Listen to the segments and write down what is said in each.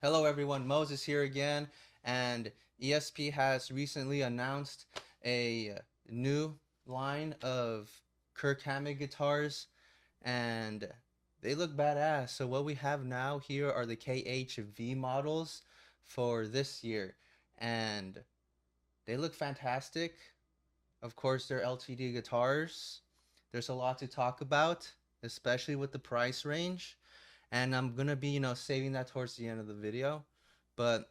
Hello everyone, Moses here again, and ESP has recently announced a new line of Kirk Hammett guitars, and they look badass. So what we have now here are the KH-V models for this year, and they look fantastic. Of course, they're LTD guitars. There's a lot to talk about, especially with the price range, and I'm gonna be saving that towards the end of the video. But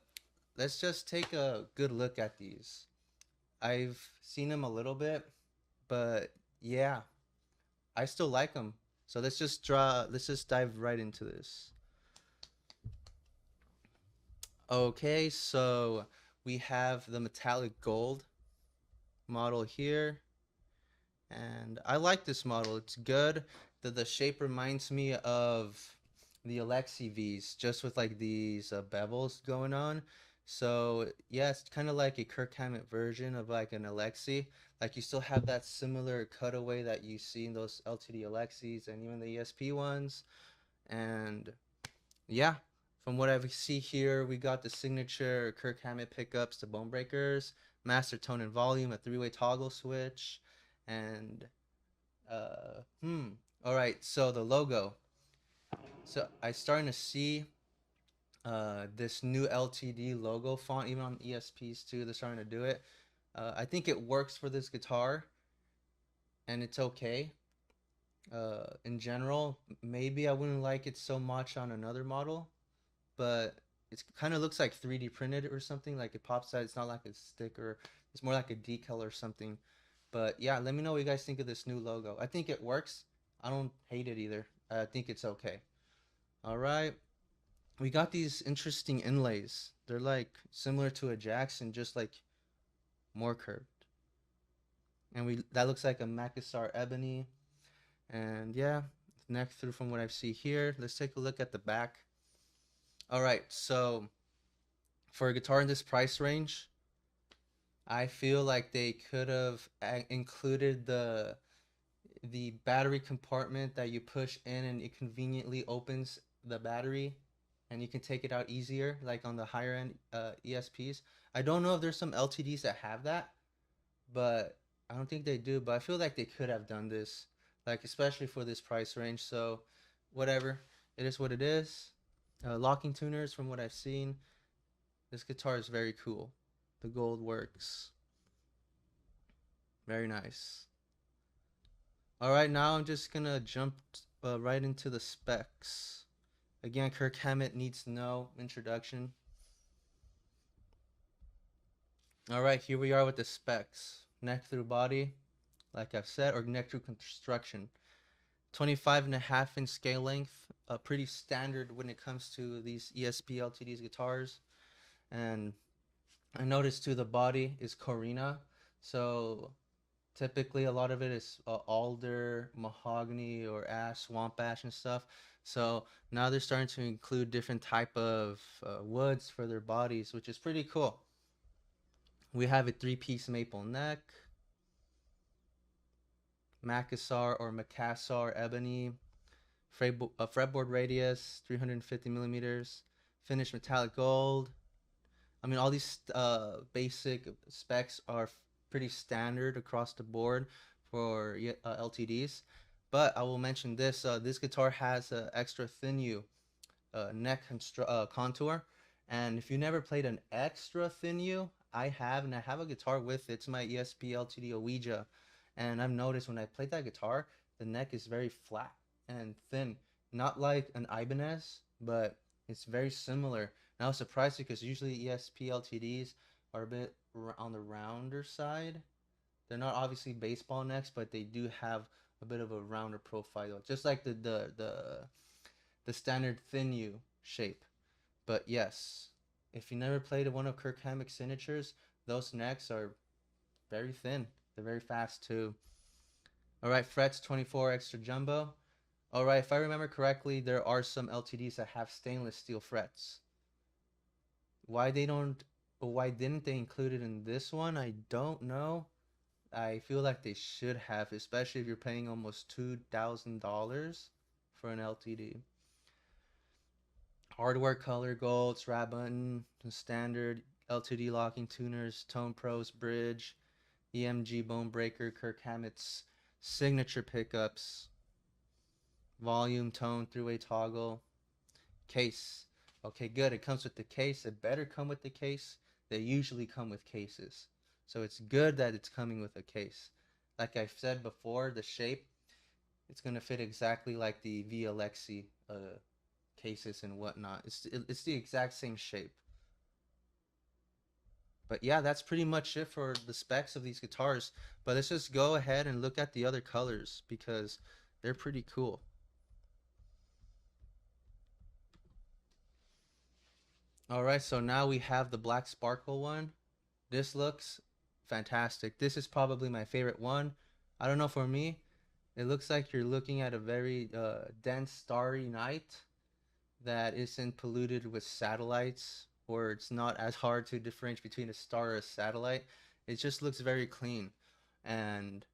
let's just take a good look at these. I've seen them a little bit, but yeah, I still like them. So let's just dive right into this. Okay, so we have the metallic gold model here, and I like this model. It's good. The shape reminds me of the Alexi V's, just with like these bevels going on. So yeah, it's kind of like a Kirk Hammett version of like an Alexi. Like you still have that similar cutaway that you see in those LTD Alexis and even the ESP ones. And yeah, from what I see here, we got the signature Kirk Hammett pickups, the bone breakers, master tone and volume, a three-way toggle switch, and all right, so the logo. So I starting to see this new LTD logo font, even on ESPs too. They're starting to do it. I think it works for this guitar, and it's okay. In general, maybe I wouldn't like it so much on another model, but it kind of looks like 3D printed or something. Like it pops out. It's not like a sticker. It's more like a decal or something. But yeah, let me know what you guys think of this new logo. I think it works. I don't hate it either. I think it's okay. All right. We got these interesting inlays. They're like similar to a Jackson, just like more curved. And we that looks like a Macassar ebony. And yeah, neck through from what I see here. Let's take a look at the back. All right, so for a guitar in this price range, I feel like they could have included the battery compartment that you push in and it conveniently opens the battery and you can take it out easier like on the higher end ESPs. I don't know if there's some LTDs that have that, but I don't think they do, but I feel like they could have done this, like especially for this price range. So whatever, it is what it is. Locking tuners, from what I've seen, this guitar is very cool. The gold works very nice. All right, now I'm just gonna jump right into the specs. Again, Kirk Hammett needs no introduction. All right, here we are with the specs. Neck through body, like I've said, or neck through construction. 25.5" scale length, pretty standard when it comes to these ESP LTDs guitars. And I noticed too the body is Corina, so typically a lot of it is alder, mahogany, or ash, swamp ash, and stuff. So now they're starting to include different type of woods for their bodies, which is pretty cool. We have a three-piece maple neck, Macassar or Macassar ebony, fretboard radius 350 millimeters, finished metallic gold. I mean, all these basic specs are pretty standard across the board for LTDs. But I will mention this: this guitar has an extra thin U neck contour, and if you never played an extra thin U, I have, and I have a guitar with it. It's my ESP LTD Ouija, and I've noticed when I played that guitar, the neck is very flat and thin, not like an Ibanez, but it's very similar. And I was surprised because usually ESP LTDs are a bit on the rounder side. They're not obviously baseball necks, but they do have a bit of a rounder profile, just like the standard thin U shape. But yes, if you never played one of Kirk Hammack's signatures, those necks are very thin. They're very fast too. All right, frets 24 extra jumbo. All right, if I remember correctly, there are some LTDs that have stainless steel frets. Why they don't, why didn't they include it in this one? I don't know. I feel like they should have, especially if you're paying almost $2,000 for an LTD. Hardware color gold, wrap button, standard LTD locking tuners, Tone Pros bridge, EMG bone breaker, Kirk Hammett's signature pickups, volume, tone, three-way toggle, case. Okay, good. It comes with the case. It better come with the case. They usually come with cases. So it's good that it's coming with a case. Like I said before, the shape, it's going to fit exactly like the V Alexi cases and whatnot. It's the exact same shape. But yeah, that's pretty much it for the specs of these guitars. But let's just go ahead and look at the other colors because they're pretty cool. All right, so now we have the black sparkle one. This looks fantastic. This is probably my favorite one. I don't know, for me, it looks like you're looking at a very dense starry night that isn't polluted with satellites, or it's not as hard to differentiate between a star or a satellite. It just looks very clean. And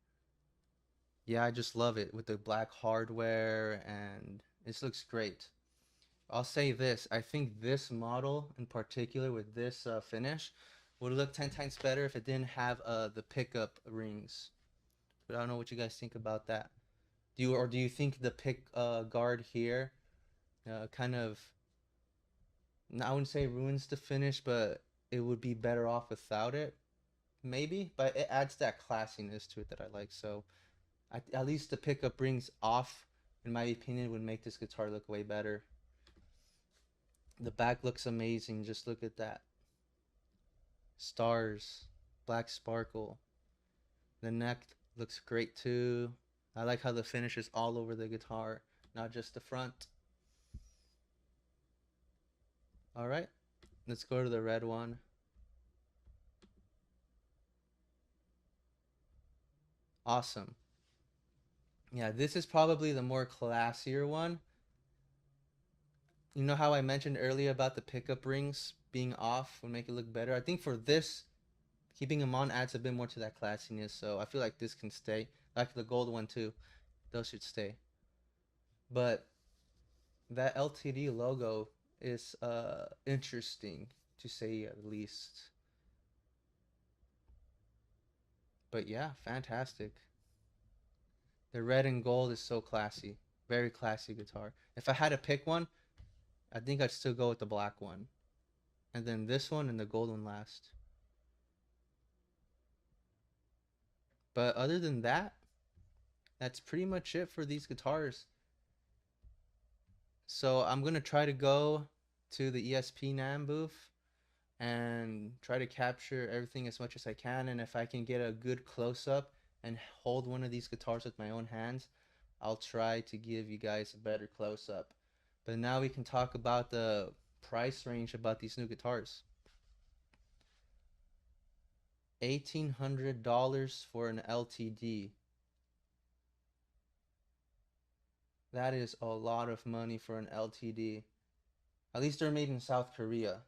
yeah, I just love it with the black hardware, and it looks great. I'll say this, I think this model in particular with this finish would look 10 times better if it didn't have the pickup rings. But I don't know what you guys think about that. Do you think the pick guard here kind of, I wouldn't say ruins the finish, but it would be better off without it? Maybe, but it adds that classiness to it that I like. So at least the pickup rings off, in my opinion, would make this guitar look way better. The back looks amazing. Just look at that. Stars, black sparkle. The neck looks great too. I like how the finish is all over the guitar, not just the front. All right, let's go to the red one. Awesome. Yeah, this is probably the more classier one. You know how I mentioned earlier about the pickup rings being off would make it look better? I think for this, keeping them on adds a bit more to that classiness, so I feel like this can stay. Like the gold one too. Those should stay. But that LTD logo is interesting to say at least. But yeah, fantastic. The red and gold is so classy. Very classy guitar. If I had to pick one, I think I'd still go with the black one. And then this one and the gold one last. But other than that, that's pretty much it for these guitars. So I'm going to try to go to the ESP NAMM booth and try to capture everything as much as I can. And if I can get a good close up and hold one of these guitars with my own hands, I'll try to give you guys a better close up. But now we can talk about the price range about these new guitars. $1,800 for an LTD. That is a lot of money for an LTD. At least they're made in South Korea.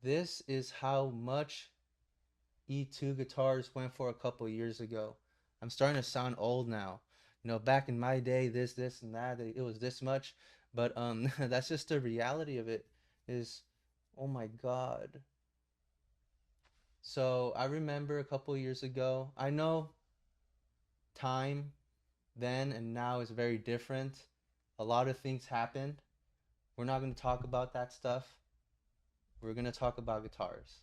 This is how much E2 guitars went for a couple years ago. I'm starting to sound old now. You know, back in my day, this, and that, it was this much. But that's just the reality of it. Is, oh my God. So I remember a couple years ago. I know time then and now is very different. A lot of things happened. We're not going to talk about that stuff. We're going to talk about guitars.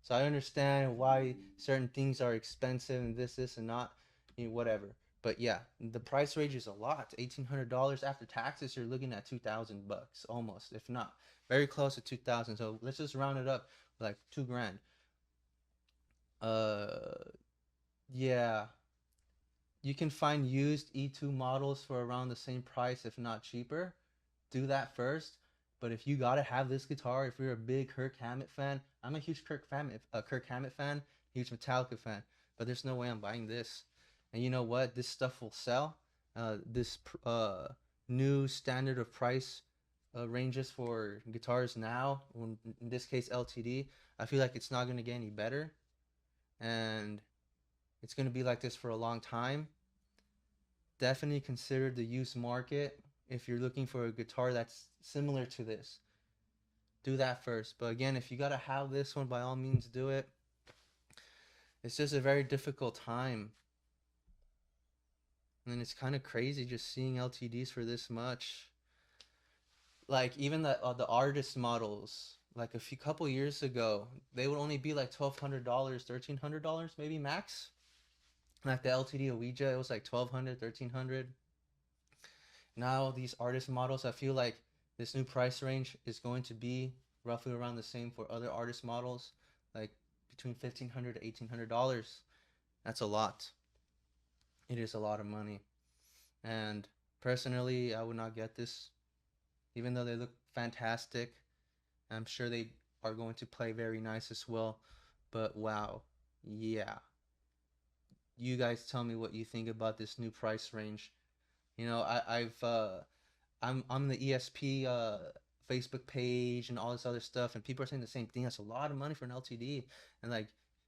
So I understand why certain things are expensive and this, and not, you know, whatever. But yeah, the price range is a lot. $1,800 after taxes. You're looking at $2,000 almost, if not very close to 2,000. So let's just round it up, like 2 grand. Uh, yeah, you can find used E2 models for around the same price, if not cheaper. Do that first. But if you gotta have this guitar, if you're a big Kirk Hammett fan, I'm a huge Kirk Hammett fan, huge Metallica fan. But there's no way I'm buying this. And you know what? This stuff will sell. This new standard of price ranges for guitars now, in this case LTD, I feel like it's not gonna get any better, and it's gonna be like this for a long time. Definitely consider the used market if you're looking for a guitar that's similar to this, do that first. But again, if you gotta have this one, by all means do it. It's just a very difficult time, and it's kind of crazy just seeing LTDs for this much. Like even the artist models, like a few couple years ago, they would only be like $1,200, $1,300 maybe max. Like the LTD Ouija, it was like 1,200, 1,300. Now these artist models, I feel like this new price range is going to be roughly around the same for other artist models, like between $1,500 to $1,800. That's a lot. It is a lot of money. And personally, I would not get this, even though they look fantastic. I'm sure they are going to play very nice as well. But wow, yeah. You guys tell me what you think about this new price range. You know, I'm the ESP Facebook page and all this other stuff, and people are saying the same thing. That's a lot of money for an LTD, and like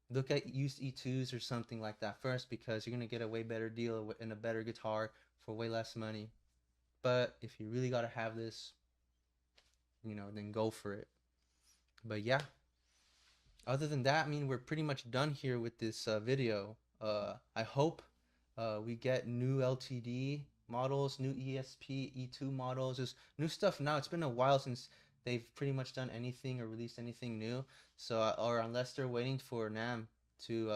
look at used E2s or something like that first, because you're gonna get a way better deal and a better guitar for way less money. But if you really gotta have this, then go for it. But yeah, other than that, I mean, we're pretty much done here with this video. I hope we get new LTD models, new ESP E2 models, just new stuff now. It's been a while since they've pretty much done anything or released anything new. So, or unless they're waiting for NAMM to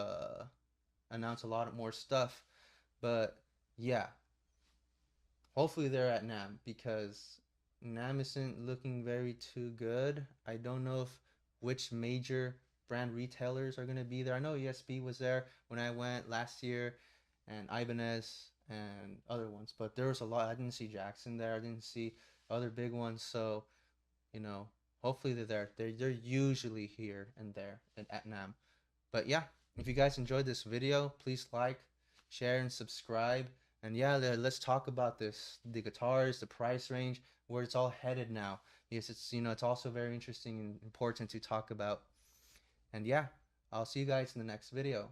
announce a lot more stuff. But yeah, hopefully they're at NAMM, because NAMM isn't looking very too good. I don't know if which major brand retailers are going to be there. I know ESP was there when I went last year, and Ibanez and other ones, but there was a lot. I didn't see Jackson there. I didn't see other big ones. So, you know, hopefully they're there. They're usually here and there at NAMM. But yeah, if you guys enjoyed this video, please like, share, and subscribe. And yeah, let's talk about the guitars, the price range, where it's all headed now. Because it's also very interesting and important to talk about. And yeah, I'll see you guys in the next video.